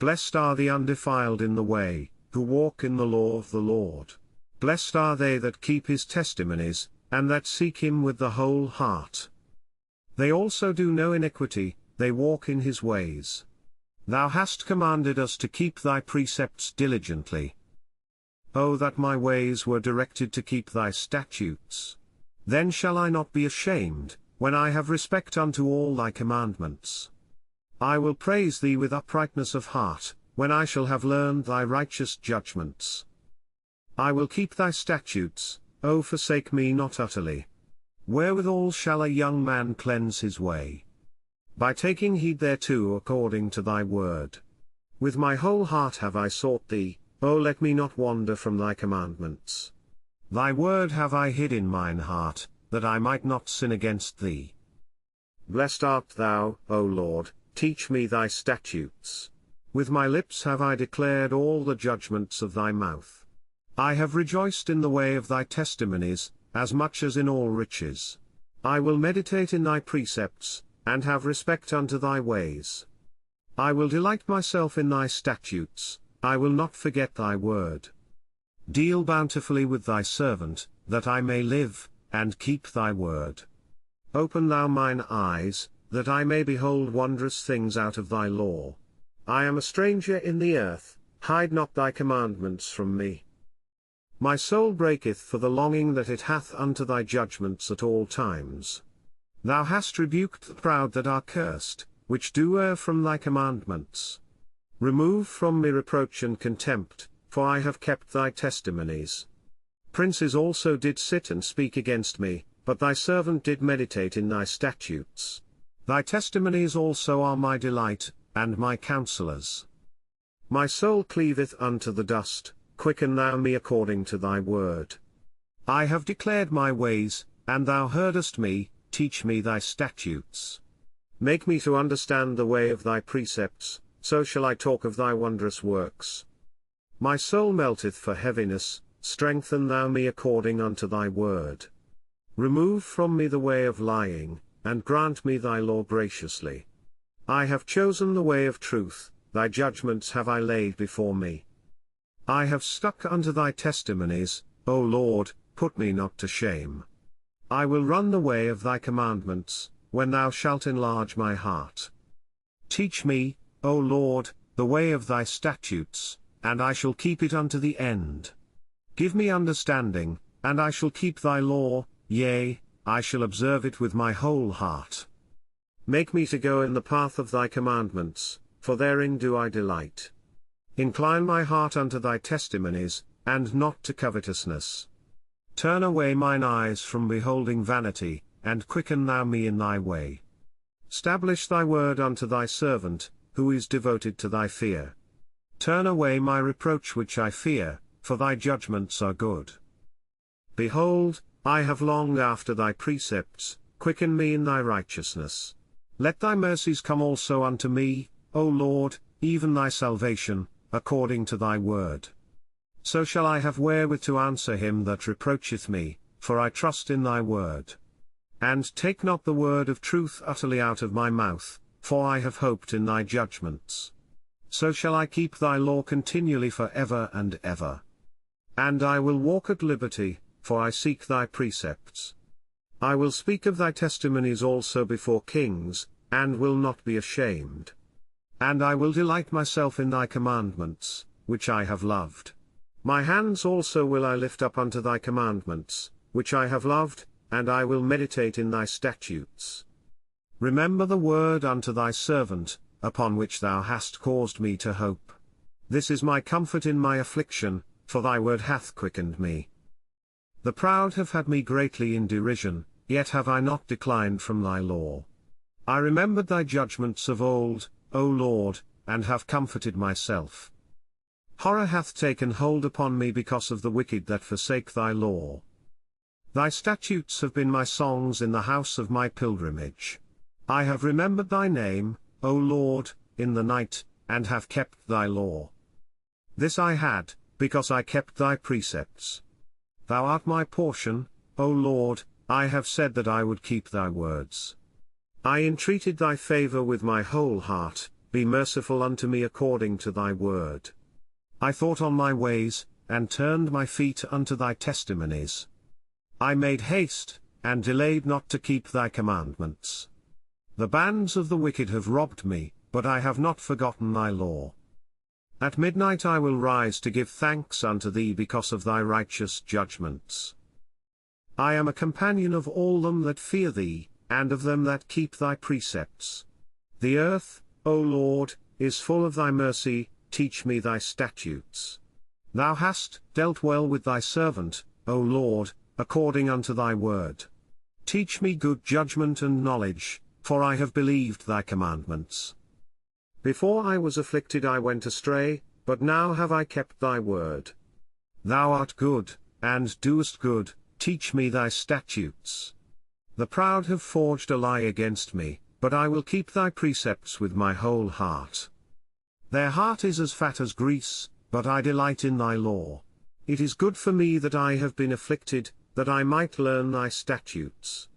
Blessed are the undefiled in the way, who walk in the law of the Lord. Blessed are they that keep his testimonies, and that seek him with the whole heart. They also do no iniquity, they walk in his ways. Thou hast commanded us to keep thy precepts diligently. O that my ways were directed to keep thy statutes! Then shall I not be ashamed, when I have respect unto all thy commandments. I will praise thee with uprightness of heart, when I shall have learned thy righteous judgments. I will keep thy statutes, O forsake me not utterly. Wherewithal shall a young man cleanse his way? By taking heed thereto according to thy word. With my whole heart have I sought thee, O let me not wander from thy commandments. Thy word have I hid in mine heart, that I might not sin against thee. Blessed art thou, O Lord, teach me thy statutes. With my lips have I declared all the judgments of thy mouth. I have rejoiced in the way of thy testimonies, as much as in all riches. I will meditate in thy precepts, and have respect unto thy ways. I will delight myself in thy statutes, I will not forget thy word. Deal bountifully with thy servant, that I may live, and keep thy word. Open thou mine eyes, that I may behold wondrous things out of thy law. I am a stranger in the earth, hide not thy commandments from me. My soul breaketh for the longing that it hath unto thy judgments at all times. Thou hast rebuked the proud that are cursed, which do err from thy commandments. Remove from me reproach and contempt, for I have kept thy testimonies. Princes also did sit and speak against me, but thy servant did meditate in thy statutes. Thy testimonies also are my delight, and my counsellors. My soul cleaveth unto the dust, quicken thou me according to thy word. I have declared my ways, and thou heardest me, teach me thy statutes. Make me to understand the way of thy precepts, so shall I talk of thy wondrous works. My soul melteth for heaviness, strengthen thou me according unto thy word. Remove from me the way of lying, and grant me thy law graciously. I have chosen the way of truth, thy judgments have I laid before me. I have stuck unto thy testimonies, O Lord, put me not to shame. I will run the way of thy commandments, when thou shalt enlarge my heart. Teach me, O Lord, the way of thy statutes, and I shall keep it unto the end. Give me understanding, and I shall keep thy law, yea, I shall observe it with my whole heart. Make me to go in the path of thy commandments, for therein do I delight. Incline my heart unto thy testimonies, and not to covetousness. Turn away mine eyes from beholding vanity, and quicken thou me in thy way. Stablish thy word unto thy servant, who is devoted to thy fear. Turn away my reproach which I fear, for thy judgments are good. Behold, I have longed after thy precepts, quicken me in thy righteousness. Let thy mercies come also unto me, O Lord, even thy salvation, according to thy word. So shall I have wherewith to answer him that reproacheth me, for I trust in thy word. And take not the word of truth utterly out of my mouth, for I have hoped in thy judgments. So shall I keep thy law continually for ever and ever. And I will walk at liberty, for I seek thy precepts. I will speak of thy testimonies also before kings, and will not be ashamed. And I will delight myself in thy commandments, which I have loved. My hands also will I lift up unto thy commandments, which I have loved, and I will meditate in thy statutes. Remember the word unto thy servant, upon which thou hast caused me to hope. This is my comfort in my affliction, for thy word hath quickened me. The proud have had me greatly in derision, yet have I not declined from thy law. I remembered thy judgments of old, O Lord, and have comforted myself. Horror hath taken hold upon me because of the wicked that forsake thy law. Thy statutes have been my songs in the house of my pilgrimage. I have remembered thy name, O Lord, in the night, and have kept thy law. This I had, because I kept thy precepts. Thou art my portion, O Lord, I have said that I would keep thy words. I entreated thy favor with my whole heart, be merciful unto me according to thy word. I thought on my ways, and turned my feet unto thy testimonies. I made haste, and delayed not to keep thy commandments. The bands of the wicked have robbed me, but I have not forgotten thy law. At midnight I will rise to give thanks unto thee because of thy righteous judgments. I am a companion of all them that fear thee, and of them that keep thy precepts. The earth, O Lord, is full of thy mercy, teach me thy statutes. Thou hast dealt well with thy servant, O Lord, according unto thy word. Teach me good judgment and knowledge, for I have believed thy commandments. Before I was afflicted I went astray, but now have I kept thy word. Thou art good, and doest good, teach me thy statutes. The proud have forged a lie against me, but I will keep thy precepts with my whole heart. Their heart is as fat as grease, but I delight in thy law. It is good for me that I have been afflicted, that I might learn thy statutes.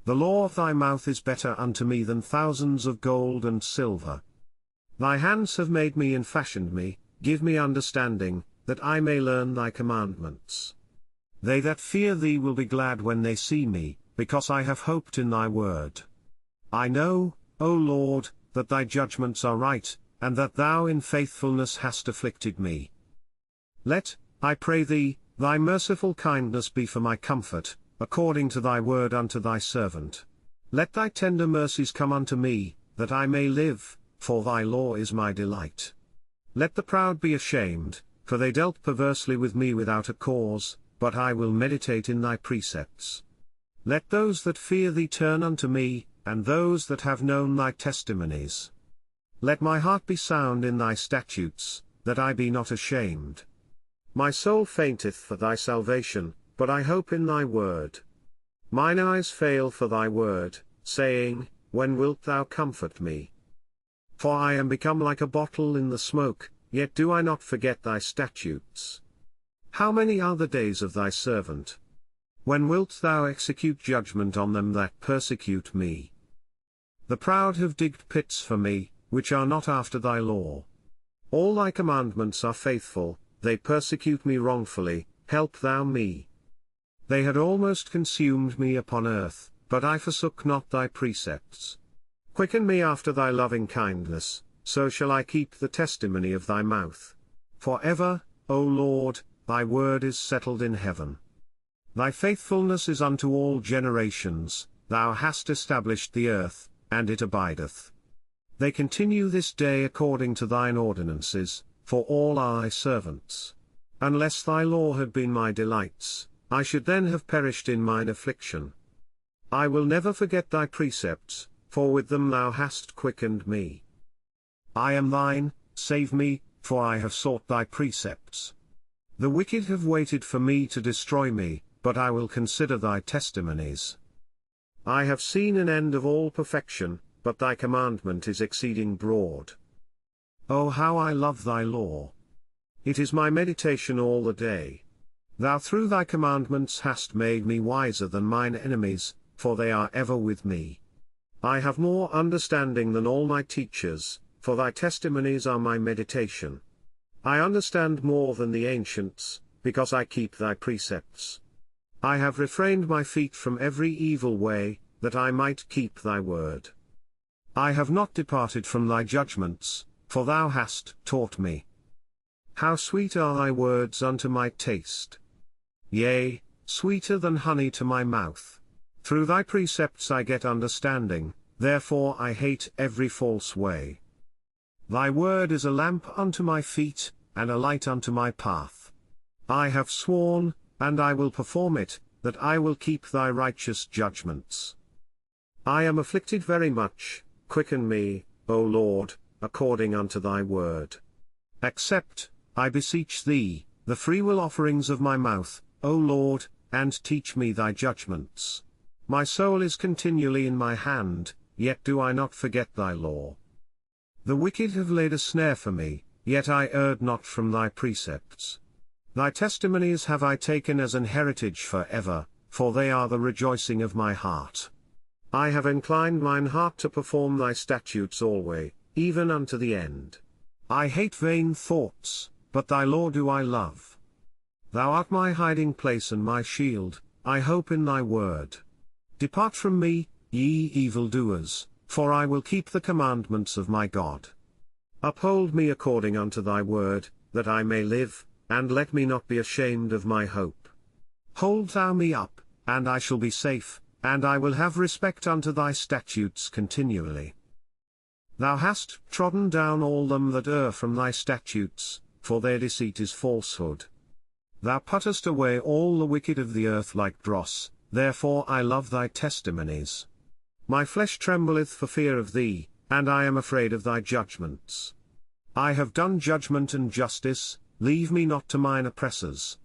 The law of thy mouth is better unto me than thousands of gold and silver. Thy hands have made me and fashioned me, give me understanding, that I may learn thy commandments. They that fear thee will be glad when they see me, because I have hoped in thy word. I know, O Lord, that thy judgments are right, and that thou in faithfulness hast afflicted me. Let, I pray thee, thy merciful kindness be for my comfort, according to thy word unto thy servant. Let thy tender mercies come unto me, that I may live, for thy law is my delight. Let the proud be ashamed, for they dealt perversely with me without a cause, but I will meditate in thy precepts. Let those that fear thee turn unto me, and those that have known thy testimonies. Let my heart be sound in thy statutes, that I be not ashamed. My soul fainteth for thy salvation, but I hope in thy word. Mine eyes fail for thy word, saying, when wilt thou comfort me? For I am become like a bottle in the smoke, yet do I not forget thy statutes. How many are the days of thy servant? When wilt thou execute judgment on them that persecute me? The proud have digged pits for me, which are not after thy law. All thy commandments are faithful, they persecute me wrongfully, help thou me. They had almost consumed me upon earth, but I forsook not thy precepts. Quicken me after thy loving kindness, so shall I keep the testimony of thy mouth. For ever, O Lord, thy word is settled in heaven. Thy faithfulness is unto all generations, thou hast established the earth, and it abideth. They continue this day according to thine ordinances, for all are thy servants. Unless thy law had been my delights, I should then have perished in mine affliction. I will never forget thy precepts, for with them thou hast quickened me. I am thine, save me, for I have sought thy precepts. The wicked have waited for me to destroy me, but I will consider thy testimonies. I have seen an end of all perfection, but thy commandment is exceeding broad. Oh, how I love thy law! It is my meditation all the day. Thou through thy commandments hast made me wiser than mine enemies, for they are ever with me. I have more understanding than all my teachers, for thy testimonies are my meditation. I understand more than the ancients, because I keep thy precepts. I have refrained my feet from every evil way, that I might keep thy word. I have not departed from thy judgments, for thou hast taught me. How sweet are thy words unto my taste! Yea, sweeter than honey to my mouth. Through thy precepts I get understanding, therefore I hate every false way. Thy word is a lamp unto my feet, and a light unto my path. I have sworn, and I will perform it, that I will keep thy righteous judgments. I am afflicted very much, quicken me, O Lord, according unto thy word. Accept, I beseech thee, the freewill offerings of my mouth, O Lord, and teach me thy judgments. My soul is continually in my hand, yet do I not forget thy law. The wicked have laid a snare for me, yet I erred not from thy precepts. Thy testimonies have I taken as an heritage for ever, for they are the rejoicing of my heart. I have inclined mine heart to perform thy statutes alway, even unto the end. I hate vain thoughts, but thy law do I love. Thou art my hiding place and my shield, I hope in thy word. Depart from me, ye evildoers, for I will keep the commandments of my God. Uphold me according unto thy word, that I may live, and let me not be ashamed of my hope. Hold thou me up, and I shall be safe, and I will have respect unto thy statutes continually. Thou hast trodden down all them that err from thy statutes, for their deceit is falsehood. Thou puttest away all the wicked of the earth like dross, therefore I love thy testimonies. My flesh trembleth for fear of thee, and I am afraid of thy judgments. I have done judgment and justice, leave me not to mine oppressors.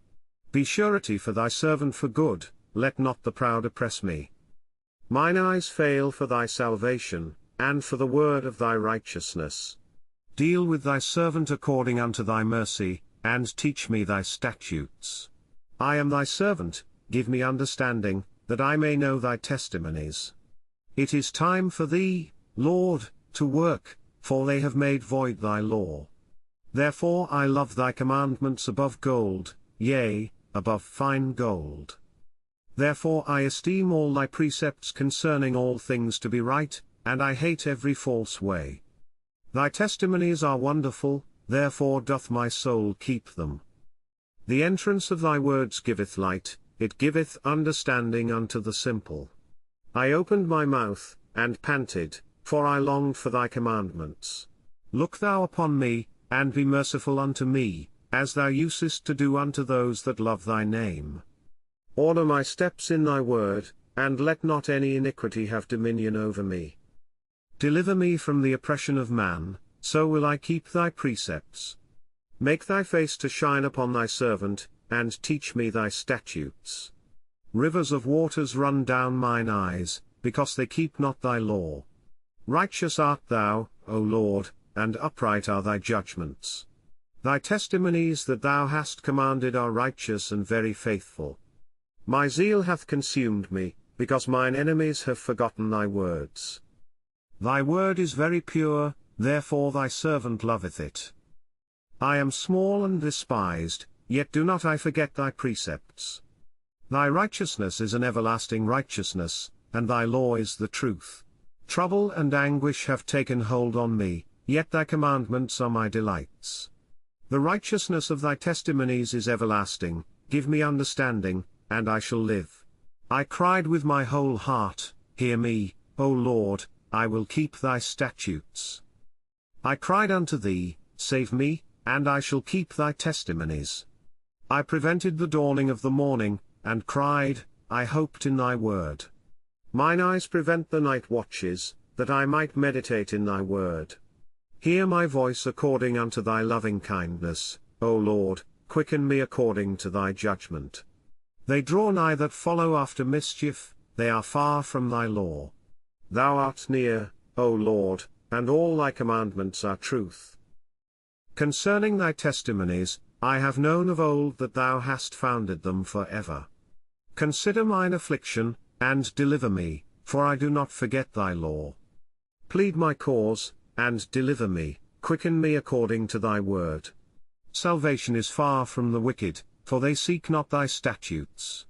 Be surety for thy servant for good, let not the proud oppress me. Mine eyes fail for thy salvation, and for the word of thy righteousness. Deal with thy servant according unto thy mercy, and teach me thy statutes. I am thy servant, give me understanding, that I may know thy testimonies. It is time for thee, Lord, to work, for they have made void thy law. Therefore I love thy commandments above gold, yea, above fine gold. Therefore I esteem all thy precepts concerning all things to be right, and I hate every false way. Thy testimonies are wonderful, therefore doth my soul keep them. The entrance of thy words giveth light, it giveth understanding unto the simple. I opened my mouth, and panted, for I longed for thy commandments. Look thou upon me, and be merciful unto me, as thou usest to do unto those that love thy name. Order my steps in thy word, and let not any iniquity have dominion over me. Deliver me from the oppression of man, so will I keep thy precepts. Make thy face to shine upon thy servant, and teach me thy statutes. Rivers of waters run down mine eyes, because they keep not thy law. Righteous art thou, O Lord, and upright are thy judgments. Thy testimonies that thou hast commanded are righteous and very faithful. My zeal hath consumed me, because mine enemies have forgotten thy words. Thy word is very pure, therefore thy servant loveth it. I am small and despised, yet do not I forget thy precepts. Thy righteousness is an everlasting righteousness, and thy law is the truth. Trouble and anguish have taken hold on me, yet thy commandments are my delights. The righteousness of thy testimonies is everlasting, give me understanding, and I shall live. I cried with my whole heart, hear me, O Lord, I will keep thy statutes. I cried unto thee, save me, and I shall keep thy testimonies. I prevented the dawning of the morning, and cried, I hoped in thy word. Mine eyes prevent the night watches, that I might meditate in thy word. Hear my voice according unto thy loving kindness, O Lord, quicken me according to thy judgment. They draw nigh that follow after mischief, they are far from thy law. Thou art near, O Lord, and all thy commandments are truth. Concerning thy testimonies, I have known of old that thou hast founded them for ever. Consider mine affliction, and deliver me, for I do not forget thy law. Plead my cause, and deliver me, quicken me according to thy word. Salvation is far from the wicked, for they seek not thy statutes.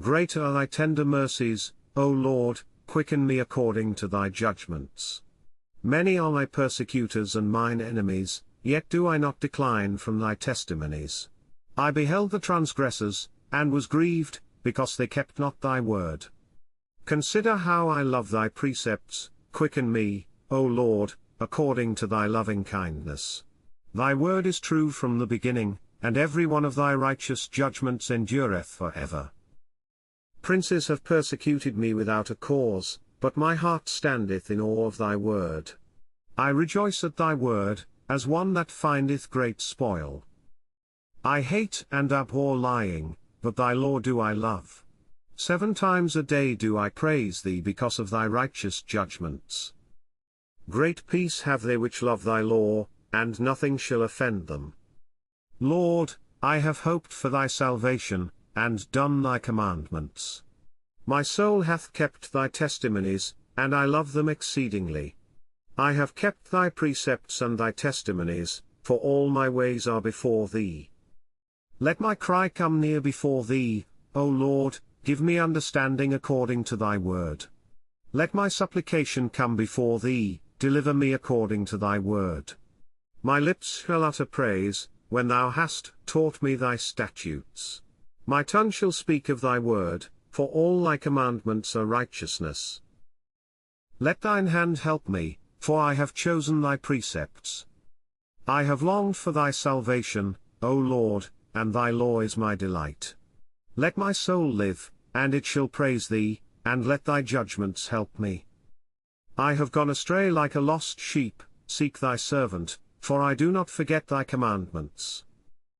Great are thy tender mercies, O Lord, quicken me according to thy judgments. Many are my persecutors and mine enemies, yet do I not decline from thy testimonies. I beheld the transgressors, and was grieved, because they kept not thy word. Consider how I love thy precepts, quicken me, O Lord, according to thy loving kindness. Thy word is true from the beginning, and every one of thy righteous judgments endureth for ever. Princes have persecuted me without a cause, but my heart standeth in awe of thy word. I rejoice at thy word, as one that findeth great spoil. I hate and abhor lying, but thy law do I love. 7 times a day do I praise thee because of thy righteous judgments. Great peace have they which love thy law, and nothing shall offend them. Lord, I have hoped for thy salvation, and done thy commandments. My soul hath kept thy testimonies, and I love them exceedingly. I have kept thy precepts and thy testimonies, for all my ways are before thee. Let my cry come near before thee, O Lord, give me understanding according to thy word. Let my supplication come before thee, deliver me according to thy word. My lips shall utter praise, when thou hast taught me thy statutes. My tongue shall speak of thy word, for all thy commandments are righteousness. Let thine hand help me, for I have chosen thy precepts. I have longed for thy salvation, O Lord, and thy law is my delight. Let my soul live, and it shall praise thee, and let thy judgments help me. I have gone astray like a lost sheep, seek thy servant, for I do not forget thy commandments.